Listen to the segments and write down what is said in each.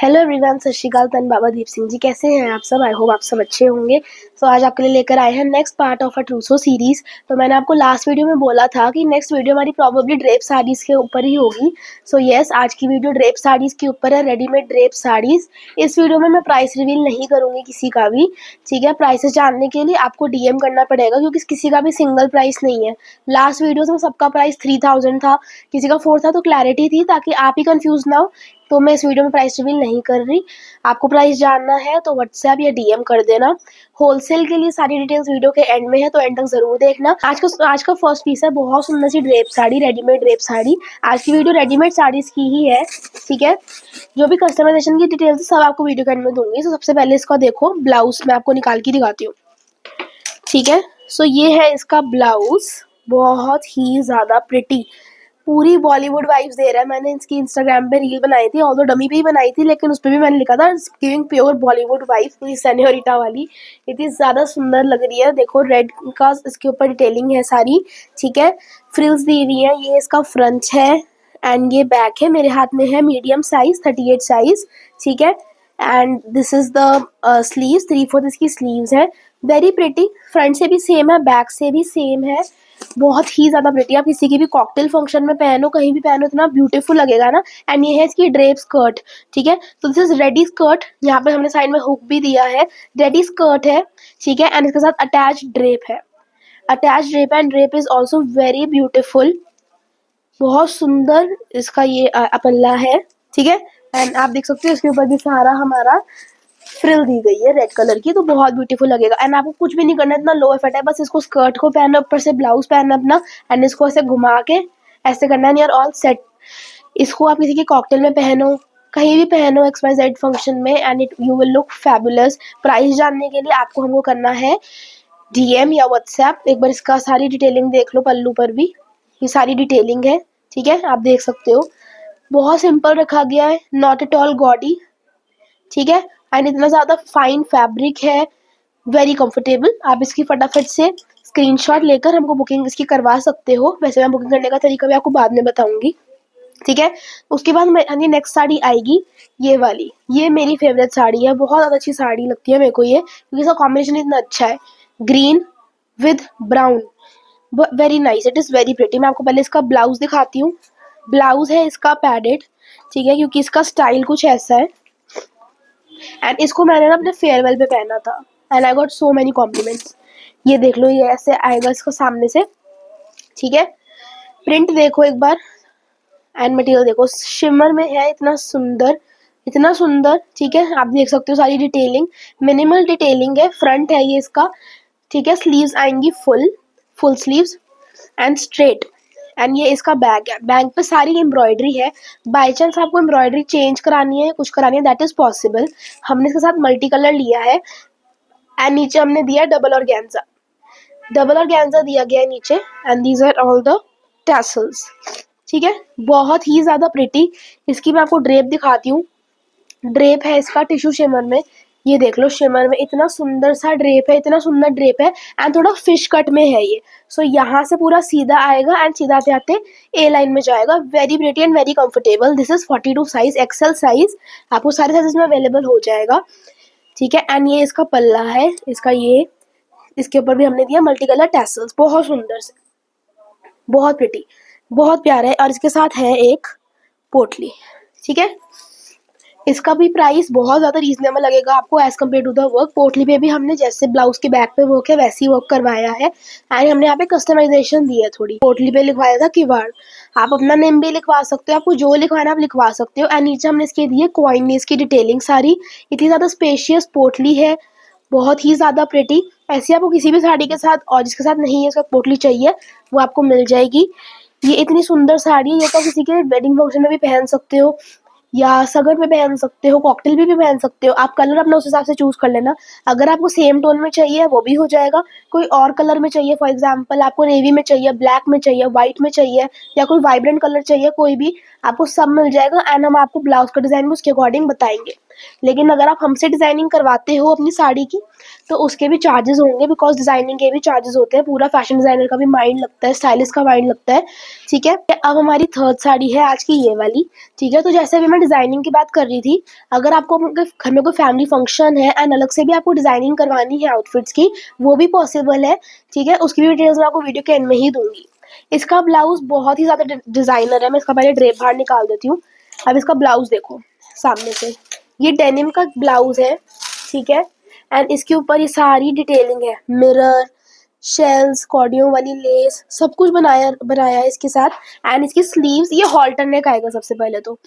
Hello everyone, सत श्री अकाल। तन बाबा दीप सिंह जी, कैसे हैं आप सब? आई होप आप सब अच्छे होंगे। सो आज आपके लिए लेकर आए हैं next part of a ट्रूसो series. तो मैंने आपको लास्ट वीडियो में बोला था कि नेक्स्ट वीडियो हमारी प्रॉबेबली ड्रेप साड़ीज के ऊपर ही होगी। सो यस, आज की वीडियो ड्रेप साड़ीज के ऊपर है, रेडीमेड ड्रेप साड़ीज। इस वीडियो में मैं प्राइस रिवील नहीं करूंगी किसी का भी, ठीक है। प्राइसेस जानने के लिए आपको डीएम करना पड़ेगा, क्योंकि किसी का भी सिंगल प्राइस नहीं है। लास्ट वीडियो में सबका प्राइस 3000 था, किसी का 4 था, तो क्लैरिटी थी ताकि आप ही कंफ्यूज ना हो। तो मैं इस वीडियो में प्राइस रिवील नहीं कर रही। आपको प्राइस जानना है तो व्हाट्सएप या डीएम कर देना। होलसेल के लिए सारी डिटेल्स वीडियो के एंड में है, तो एंड तक जरूर देखना। आज का फर्स्ट पीस है बहुत सुंदर सी drape sari, readymade drape sari. आज की वीडियो रेडीमेड साड़ीज की ही है, ठीक है। जो भी कस्टमाइजेशन की डिटेल्स सब आपको वीडियो के एंड में दूंगी। तो सबसे पहले इसका देखो ब्लाउज, मैं आपको निकाल के दिखाती हूँ, ठीक है। सो ये है इसका ब्लाउज, बहुत ही ज्यादा प्रिटी, पूरी बॉलीवुड वाइब्स दे रहा है। मैंने इसकी इंस्टाग्राम पे रील बनाई थी, ऑल्दो डमी पे ही बनाई थी, लेकिन उस पर भी मैंने लिखा था गिविंग प्योर बॉलीवुड वाइब्स, पूरी सेन्योरिटा वाली। इतनी ज्यादा सुंदर लग रही है। देखो रेड का इसके ऊपर डिटेलिंग है सारी, ठीक है। फ्रिल्स दी हुई है। ये इसका फ्रंट है एंड ये बैक है। मेरे हाथ में है मीडियम साइज 38 साइज, ठीक है। And this is the sleeves, 3/4 इसकी स्लीव्स है। वेरी प्रिटी, फ्रंट से भी सेम है, बैक से भी सेम है, बहुत ही ज्यादा प्रिटी। आप किसी की भी कॉकटेल फंक्शन में पहनो, कहीं भी पहनो, इतना ब्यूटीफुल लगेगा ना। एंड ये है इसकी ड्रेप स्कर्ट, ठीक है। तो दिस इज रेडी स्कर्ट, यहाँ पे हमने साइड में हुक भी दिया है, रेडी स्कर्ट है, ठीक है। एंड इसके साथ अटैच ड्रेप है, attach drape, and drape is also very beautiful, बहुत सुंदर इसका ये पल्ला है, ठीक है। एंड आप देख सकते हो इसके ऊपर भी सारा हमारा फ्रिल दी गई है रेड कलर की, तो बहुत ब्यूटीफुल लगेगा। एंड आपको कुछ भी नहीं करना, इतना लो एफर्ट है, बस इसको स्कर्ट को पहनना, ऊपर से ब्लाउज पहनना अपना, एंड इसको ऐसे घुमा के ऐसे करना है, ऑल सेट। इसको आप किसी के कॉकटेल में पहनो, कहीं भी पहनो, XYZ फंक्शन में, and it you will look fabulous. Price जानने के लिए आपको हमको करना है डीएम या व्हाट्सएप। एक बार इसका सारी डिटेलिंग देख लो, पल्लू पर भी ये सारी डिटेलिंग है, ठीक है। आप देख सकते हो बहुत सिंपल रखा गया है, नॉट एट ऑल गॉडी, ठीक है। एंड इतना ज्यादा फाइन फैब्रिक है, वेरी कंफर्टेबल। आप इसकी फटाफट से स्क्रीनशॉट लेकर हमको बुकिंग इसकी करवा सकते हो। वैसे मैं बुकिंग करने का तरीका भी आपको बाद में बताऊंगी, ठीक है। उसके बाद नेक्स्ट साड़ी आएगी ये वाली। ये मेरी फेवरेट साड़ी है, बहुत ज्यादा अच्छी साड़ी लगती है मेरे को ये, क्योंकि इसका कॉम्बिनेशन इतना अच्छा है, green with brown, very nice, it is very pretty. मैं आपको पहले इसका ब्लाउज दिखाती हूँ। ब्लाउज है इसका पैडेड, ठीक है, क्योंकि इसका स्टाइल कुछ ऐसा है। एंड इसको मैंने ना अपने फेयरवेल पे पहना था, and I got so many compliments. ये देख लो, ये ऐसे आएगा इसको सामने से, ठीक है। प्रिंट देखो एक बार, एंड मटेरियल देखो, शिमर में है, इतना सुंदर, इतना सुंदर, ठीक है। आप देख सकते हो सारी डिटेलिंग, मिनिमल डिटेलिंग है। फ्रंट है ये इसका, ठीक है। स्लीव्स आएंगी full sleeves and straight. And ये इसका बैग है, बैग पे सारी एम्ब्रॉयडरी है। बाई चांस आपको एम्ब्रॉयडरी चेंज करानी है, कुछ करानी है, दैट इज पॉसिबल। हमने इसके साथ मल्टी कलर लिया है, एंड नीचे हमने दिया डबल ऑर्गेन्जा दिया गया है नीचे, and these are all the tassels, ठीक है। बहुत ही ज्यादा प्रिटी। इसकी मैं आपको ड्रेप दिखाती हूँ। ड्रेप है इसका टिश्यू शिमर में, ये देख लो, शिमर में इतना सुंदर सा ड्रेप है, इतना सुंदर ड्रेप है। एंड थोड़ा फिश कट में है ये, सो यहाँ से पूरा सीधा आएगा एंड सीधा आते आते ए लाइन में जाएगा। Very pretty and very comfortable. This is 42 size, XL size, आपको सारे साइजेस में अवेलेबल हो जाएगा, ठीक है। एंड ये इसका पल्ला है, इसका ये, इसके ऊपर भी हमने दिया मल्टी कलर टैसल्स, बहुत सुंदर से, बहुत प्रिटी, बहुत प्यारा है। और इसके साथ है एक पोटली, ठीक है। इसका भी प्राइस बहुत ज़्यादा रीजनेबल लगेगा आपको as compare to the work. पोटली पे भी हमने जैसे ब्लाउज के बैक पे वर्क है वैसी वर्क करवाया है, एंड हमने यहाँ पे कस्टमाइजेशन दी है थोड़ी। पोटली पे लिखवाया था किवाड़, आप अपना नेम भी लिखवा सकते हो, आपको जो लिखवाना आप लिखवा सकते हो। एंड नीचे हमने इसके दिए कॉइन में इसकी डिटेलिंग सारी। इतनी ज़्यादा स्पेशियस पोटली है, बहुत ही ज़्यादा प्रिटी। ऐसी आपको किसी भी साड़ी के साथ, और जिसके साथ नहीं है इसका पोटली चाहिए, वो आपको मिल जाएगी। ये इतनी सुंदर साड़ी है, ये तो किसी के वेडिंग फंक्शन में भी पहन सकते हो, या सगर में पहन सकते हो, कॉकटेल भी पहन सकते हो। आप कलर अपना उस हिसाब से चूज कर लेना। अगर आपको सेम टोन में चाहिए वो भी हो जाएगा, कोई और कलर में चाहिए, फॉर एग्जांपल आपको नेवी में चाहिए, ब्लैक में चाहिए, व्हाइट में चाहिए, या कोई वाइब्रेंट कलर चाहिए, कोई भी आपको सब मिल जाएगा। एंड हम आपको ब्लाउज का डिजाइन भी उसके अकॉर्डिंग बताएंगे। लेकिन अगर आप हमसे डिज़ाइनिंग करवाते हो अपनी साड़ी की तो उसके भी चार्जेस होंगे, बिकॉज डिज़ाइनिंग के भी चार्जेस होते हैं। पूरा फैशन डिज़ाइनर का भी माइंड लगता है, स्टाइलिस्ट का माइंड लगता है। ठीक है, अब हमारी थर्ड साड़ी है आज की ये वाली। ठीक है, तो जैसे अभी मैं डिज़ाइनिंग की बात कर रही थी, अगर आपको आपके घर में कोई फैमिली फंक्शन है एंड अलग से भी आपको डिज़ाइनिंग करवानी है आउटफिट्स की, वो भी पॉसिबल है। ठीक है, उसकी भी डिटेल्स मैं आपको वीडियो के एंड में ही दूंगी। इसका ब्लाउज बहुत ही ज़्यादा डिज़ाइनर है। मैं इसका पहले ड्रेप बाहर निकाल देती हूँ। अब इसका ब्लाउज देखो सामने से, ये डेनिम का ब्लाउज है। ठीक है, एंड इसके ऊपर ये सारी डिटेलिंग है, मिरर, शेल्स, कॉर्डियों वाली लेस, सब कुछ बनाया है इसके साथ। एंड इसकी स्लीव्स, ये हॉल्टर नेक आएगा सबसे पहले तो,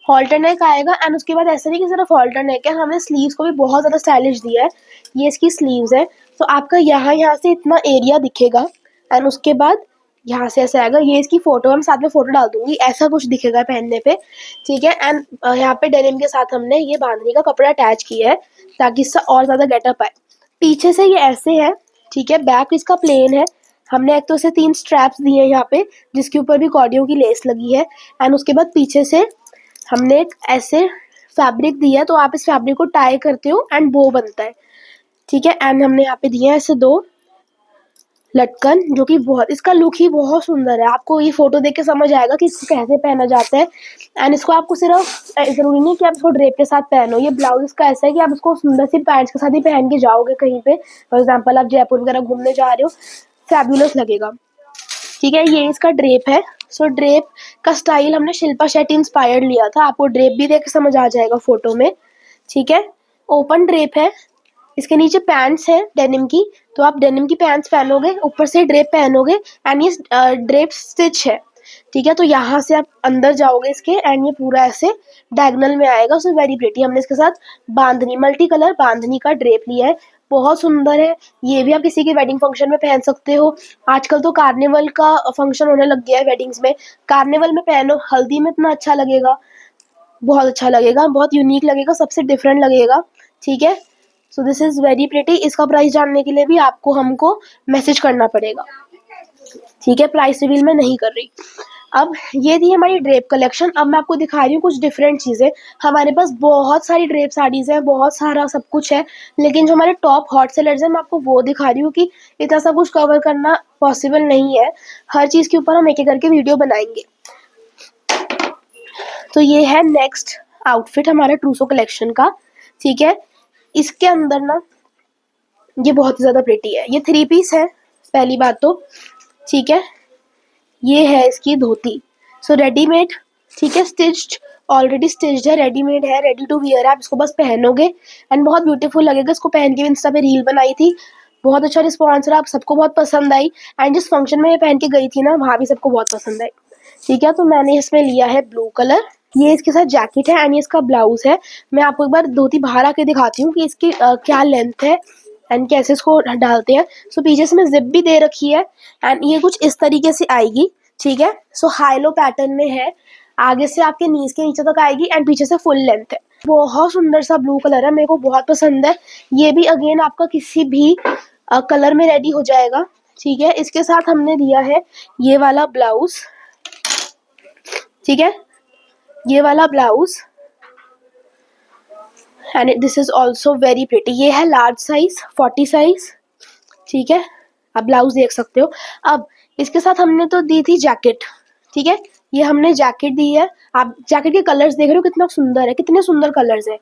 हॉल्टर नेक आएगा। एंड उसके बाद ऐसा नहीं कि सिर्फ हॉल्टर नेक है, हमने स्लीव्स को भी बहुत ज़्यादा स्टाइलिश दिया है। ये इसकी स्लीव्स है, तो आपका यहाँ से इतना एरिया दिखेगा एंड उसके बाद यहाँ से ऐसे आएगा। ये इसकी फोटो, हम साथ में फोटो डाल दूंगी, ऐसा कुछ दिखेगा पहनने पे। ठीक है, एंड यहाँ पे डेनिम के साथ हमने ये बांधनी का कपड़ा अटैच किया है ताकि इससे और ज़्यादा गेटअप आए। पीछे से ये ऐसे है। ठीक है, बैक इसका प्लेन है। हमने एक तो इसे 3 स्ट्रैप्स दिए हैं यहाँ पे, जिसके ऊपर भी कॉर्डियों की लेस लगी है। एंड उसके बाद पीछे से हमने एक ऐसे फैब्रिक दिया है, तो आप इस फैब्रिक को टाई करते हो एंड बो बनता है। ठीक है, एंड हमने यहाँ पे दिए हैं ऐसे 2 लटकन, जो कि बहुत, इसका लुक ही बहुत सुंदर है। आपको ये फोटो देख के समझ आएगा कि इसको कैसे पहना जाता है। एंड इसको आपको सिर्फ जरूरी नहीं कि आप इसको ड्रेप के साथ पहनो। ये ब्लाउज इसका ऐसा है कि आप इसको सुंदर सी पैंट्स के साथ ही पहन के जाओगे कहीं पे, फॉर एग्जाम्पल आप जयपुर वगैरह घूमने जा रहे हो, फैबुलस लगेगा। ठीक है, ये इसका ड्रेप है। सो ड्रेप का स्टाइल हमने शिल्पा शेट्टी इंस्पायर्ड लिया था, आपको ड्रेप भी देख के समझ आ जाएगा फोटो में। ठीक है, ओपन ड्रेप है। इसके नीचे पैंट्स है डेनिम की, तो आप डेनिम की पैंट्स पहनोगे, ऊपर से ड्रेप पहनोगे। एंड ये ड्रेप स्टिच है। ठीक है, तो यहाँ से आप अंदर जाओगे इसके एंड ये पूरा ऐसे डायगोनल में आएगा। So very pretty. हमने इसके साथ बांधनी, मल्टी कलर बांधनी का ड्रेप लिया है, बहुत सुंदर है। ये भी आप किसी के वेडिंग फंक्शन में पहन सकते हो। आजकल तो कार्निवल का फंक्शन होने लग गया है वेडिंग्स में, कार्निवल में पहनो, हल्दी में इतना अच्छा लगेगा, बहुत अच्छा लगेगा, बहुत यूनिक लगेगा, सबसे डिफरेंट लगेगा। ठीक है, so this is very pretty. इसका प्राइस जानने के लिए भी आपको हमको मैसेज करना पड़ेगा। ठीक है, प्राइस रिवील मैं नहीं कर रही। अब ये थी हमारी ड्रेप कलेक्शन। अब मैं आपको दिखा रही हूँ कुछ डिफरेंट चीज़ें। हमारे पास बहुत सारी ड्रेप साड़ीज़ हैं, बहुत सारा सब कुछ है, लेकिन जो हमारे टॉप हॉट सेलर्स हैं मैं आपको वो दिखा रही हूँ कि इतना सब कुछ कवर करना पॉसिबल नहीं है। हर चीज़ के ऊपर हम एक एक करके वीडियो बनाएंगे। तो ये है नेक्स्ट आउटफिट हमारा ट्रूसो कलेक्शन का। ठीक है, इसके अंदर ना ये बहुत ज़्यादा प्रिटी है। ये 3 पीस है पहली बात तो। ठीक है, ये है इसकी धोती, सो रेडीमेड। ठीक है, स्टिच्ड, ऑलरेडी स्टिच्ड है, रेडीमेड है, रेडी टू वियर है। आप इसको बस पहनोगे एंड बहुत ब्यूटीफुल लगेगा। इसको पहन के इंस्टा पे रील बनाई थी, बहुत अच्छा रिस्पॉन्स रहा, आप सबको बहुत पसंद आई। एंड जिस फंक्शन में ये पहन के गई थी ना, वहाँ भी सबको बहुत पसंद आई। ठीक है, तो मैंने इसमें लिया है ब्लू कलर। ये इसके साथ जैकेट है एंड ये इसका ब्लाउज है। मैं आपको एक बार धोती बाहर आके दिखाती हूँ कि इसकी क्या लेंथ है एंड कैसे इसको डालते हैं। सो पीछे से मैं जिप भी दे रखी है एंड ये कुछ इस तरीके से आएगी। ठीक है, सो हाई लो पैटर्न में है, आगे से आपके नीज के नीचे तक आएगी एंड पीछे से फुल लेंथ है। बहुत सुंदर सा ब्लू कलर है, मेरे को बहुत पसंद है। ये भी अगेन आपका किसी भी कलर में रेडी हो जाएगा। ठीक है, इसके साथ हमने दिया है ये वाला ब्लाउज। ठीक है, ये वाला blouse and this is also very pretty. ये है लार्ज साइज, 40 साइज। ठीक है, आप ब्लाउज देख सकते हो। अब इसके साथ हमने तो दी थी जैकेट। ठीक है, ये हमने जैकेट दी है। आप जैकेट के कलर्स देख रहे हो कितना सुंदर है, कितने सुंदर कलर्स है।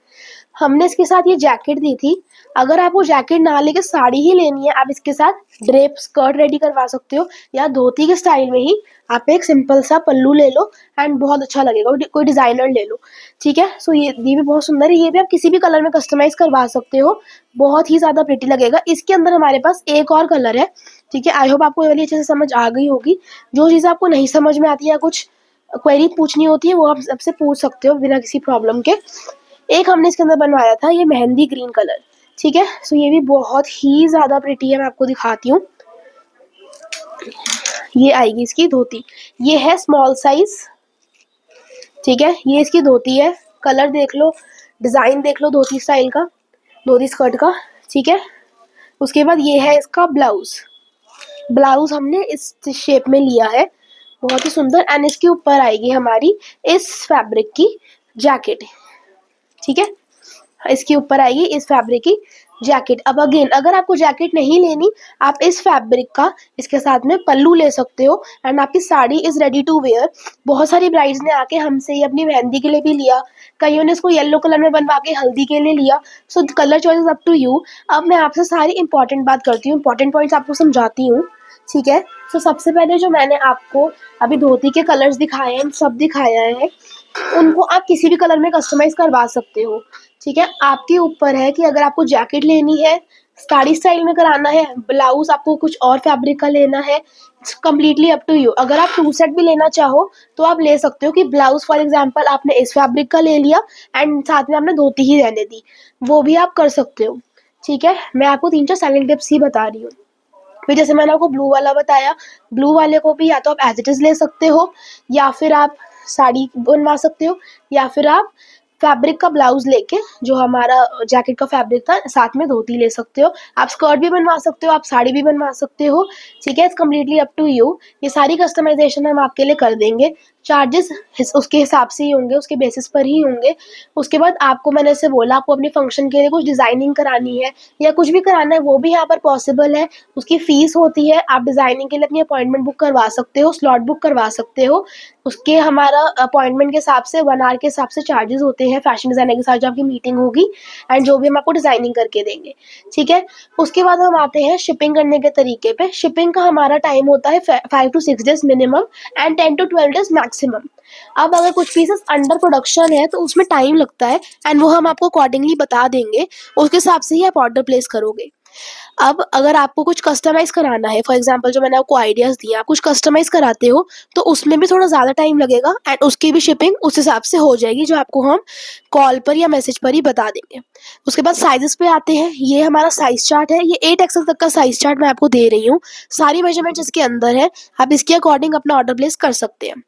हमने इसके साथ ये जैकेट दी थी। अगर आपको जैकेट ना लेके साड़ी ही लेनी है, आप इसके साथ ड्रेप स्कर्ट रेडी करवा सकते हो, या धोती के स्टाइल में ही आप एक सिंपल सा पल्लू ले लो एंड बहुत अच्छा लगेगा, कोई डिजाइनर ले लो। ठीक है, सो ये भी बहुत सुंदर है। ये भी आप किसी भी कलर में कस्टमाइज करवा सकते हो, बहुत ही ज्यादा प्रिटी लगेगा। इसके अंदर हमारे पास एक और कलर है। ठीक है, आई होप आपको ये वाली अच्छे से समझ आ गई होगी। जो चीज़ आपको नहीं समझ में आती है या कुछ क्वेरी पूछनी होती है, वो आप सबसे पूछ सकते हो बिना किसी प्रॉब्लम के। एक हमने इसके अंदर बनवाया था ये मेहंदी ग्रीन कलर। ठीक है, सो ये भी बहुत ही ज्यादा प्रिटी है, मैं आपको दिखाती हूँ। ये आएगी इसकी धोती, ये है स्मॉल साइज। ठीक है, ये इसकी धोती है, कलर देख लो, डिजाइन देख लो धोती स्टाइल का, धोती स्कर्ट का। ठीक है, उसके बाद ये है इसका ब्लाउज। ब्लाउज हमने इस शेप में लिया है, बहुत ही सुंदर। एंड इसके ऊपर आएगी हमारी इस फैब्रिक की जैकेट। ठीक है, इसके ऊपर आएगी इस फैब्रिक की जैकेट। अब अगेन अगर आपको जैकेट नहीं लेनी, आप इस फैब्रिक का इसके साथ में पल्लू ले सकते हो एंड आपकी sari is ready to wear. बहुत सारी ब्राइड्स ने आके हमसे ये अपनी मेहंदी के लिए भी लिया, कईयों ने इसको येलो कलर में बनवा के हल्दी के लिए लिया। So colour choice up to you. अब मैं आपसे सारी इंपॉर्टेंट बात करती हूँ, इंपॉर्टेंट पॉइंट्स आपको समझाती हूँ, ठीक है। सो सबसे पहले जो मैंने आपको अभी धोती के कलर्स दिखाए हैं, सब दिखाया है, उनको आप किसी भी कलर में कस्टमाइज करवा सकते हो, ठीक है। आपके ऊपर है कि अगर आपको जैकेट लेनी है, साड़ी स्टाइल में कराना है, ब्लाउज आपको कुछ और फैब्रिक का लेना है, कम्प्लीटली अप टू यू। अगर आप टू सेट भी लेना चाहो तो आप ले सकते हो कि ब्लाउज फॉर एग्जांपल आपने इस फैब्रिक का ले लिया एंड साथ में आपने धोती ही रहने दी, वो भी आप कर सकते हो, ठीक है। मैं आपको 3-4 सेलिंग टिप्स ही बता रही हूँ। फिर जैसे मैंने आपको ब्लू वाला बताया, ब्लू वाले को भी या तो आप एज इट इज ले सकते हो, या फिर आप साड़ी बनवा सकते हो, या फिर आप फैब्रिक का ब्लाउज लेके जो हमारा जैकेट का फैब्रिक था साथ में धोती ले सकते हो। आप स्कर्ट भी बनवा सकते हो, आप साड़ी भी बनवा सकते हो, ठीक है। It's completely up to you. ये सारी कस्टमाइजेशन हम आपके लिए कर देंगे। चार्जेस उसके हिसाब से ही होंगे, उसके बेसिस पर ही होंगे। उसके बाद आपको मैंने ऐसे बोला आपको अपने फंक्शन के लिए कुछ डिजाइनिंग करानी है या कुछ भी कराना है, वो भी यहाँ पर पॉसिबल है। उसकी फीस होती है, आप डिजाइनिंग के लिए अपनी अपॉइंटमेंट बुक करवा सकते हो, स्लॉट बुक करवा सकते हो। उसके हमारा अपॉइंटमेंट के हिसाब से 1 आवर के हिसाब से चार्जेस होते हैं। फैशन डिजाइनर के साथ जो आपकी मीटिंग होगी एंड जो भी हम आपको डिजाइनिंग करके देंगे, ठीक है। उसके बाद हम आते हैं शिपिंग करने के तरीके पे। शिपिंग का हमारा टाइम होता है 5 to 6 days minimum and 10 to 12 days maximum. अब अगर कुछ पीसेस अंडर प्रोडक्शन है तो उसमें टाइम लगता है एंड वो हम आपको अकॉर्डिंगली बता देंगे, उसके हिसाब से ही आप ऑर्डर प्लेस करोगे। अब अगर आपको कुछ कस्टमाइज कराना है, फॉर एग्जांपल जो मैंने आपको आइडियाज दिए, आप कुछ कस्टमाइज कराते हो तो उसमें भी थोड़ा ज़्यादा टाइम लगेगा एंड उसकी भी शिपिंग उस हिसाब से हो जाएगी, जो आपको हम कॉल पर या मैसेज पर ही बता देंगे। उसके बाद साइजेस पे आते हैं। ये हमारा साइज चार्ट है, ये 8 XL तक का साइज चार्ट मैं आपको दे रही हूँ। सारी मेजरमेंट्स इसके अंदर है, आप इसके अकॉर्डिंग अपना ऑर्डर प्लेस कर सकते हैं।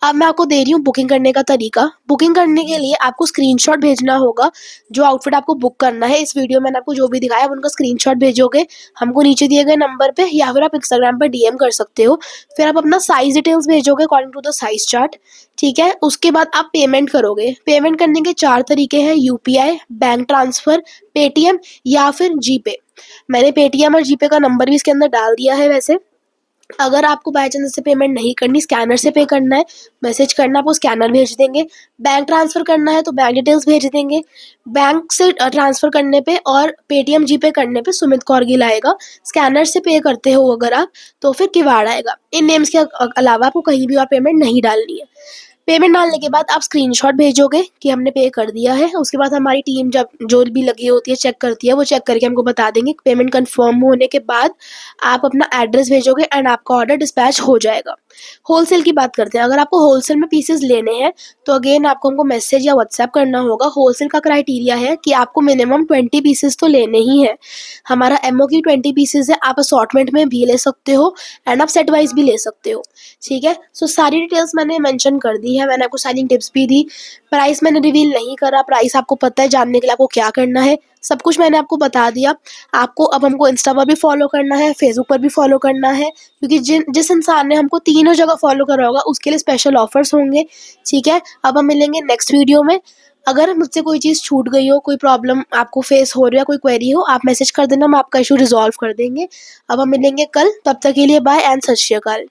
अब मैं आपको दे रही हूँ बुकिंग करने का तरीका। बुकिंग करने के लिए आपको स्क्रीनशॉट भेजना होगा, जो आउटफिट आपको बुक करना है। इस वीडियो में मैंने आपको जो भी दिखाया आप उनका स्क्रीनशॉट भेजोगे हमको नीचे दिए गए नंबर पे, या फिर आप इंस्टाग्राम पर DM कर सकते हो। फिर आप अपना साइज डिटेल्स भेजोगे according to the size chart, ठीक है। उसके बाद आप पेमेंट करोगे। पेमेंट करने के 4 तरीके हैं, UPI, बैंक ट्रांसफर, पेटीएम या फिर जीपे। मैंने पेटीएम और जीपे का नंबर भी इसके अंदर डाल दिया है। वैसे अगर आपको बाय चांस से पेमेंट नहीं करनी, स्कैनर से पे करना है, मैसेज करना, आपको स्कैनर भेज देंगे। बैंक ट्रांसफर करना है तो बैंक डिटेल्स भेज देंगे। बैंक से ट्रांसफर करने पे और पेटीएम जीपे करने पे सुमित कौरगिल आएगा। स्कैनर से पे करते हो अगर आप तो फिर किवाड़ आएगा। इन नेम्स के अलावा आपको कहीं भी और पेमेंट नहीं डालनी है। पेमेंट डालने के बाद आप स्क्रीनशॉट भेजोगे कि हमने पे कर दिया है। उसके बाद हमारी टीम जब जो भी लगी होती है चेक करती है, वो चेक करके हमको बता देंगे। पेमेंट कंफर्म होने के बाद आप अपना एड्रेस भेजोगे एंड आपका ऑर्डर डिस्पैच हो जाएगा। होलसेल की बात करते हैं। अगर आपको होलसेल में पीसेस लेने हैं तो अगेन आपको हमको मैसेज या व्हाट्सएप करना होगा। होलसेल का क्राइटेरिया है कि आपको मिनिमम 20 पीसेस तो लेने ही है। हमारा MOQ 20 पीसेस है। आप असॉर्टमेंट में भी ले सकते हो एंड आप सेट वाइज भी ले सकते हो, ठीक है। सो सारी डिटेल्स मैंने मेंशन कर दी है। मैंने आपको सेलिंग टिप्स भी दी। प्राइस मैंने रिवील नहीं करा, प्राइस आपको पता है, जानने के लिए आपको क्या करना है सब कुछ मैंने आपको बता दिया। आपको अब हमको इंस्टा पर भी फॉलो करना है, फेसबुक पर भी फॉलो करना है, क्योंकि जिस इंसान ने हमको तीनों जगह फॉलो करा होगा उसके लिए स्पेशल ऑफर्स होंगे, ठीक है। अब हम मिलेंगे नेक्स्ट वीडियो में। अगर मुझसे कोई चीज़ छूट गई हो, कोई प्रॉब्लम आपको फेस हो रही है, कोई क्वेरी हो, आप मैसेज कर देना, हम आपका इशू रिजॉल्व कर देंगे। अब हम मिलेंगे कल, तब तक के लिए बाय एंड सत श्री अकाल।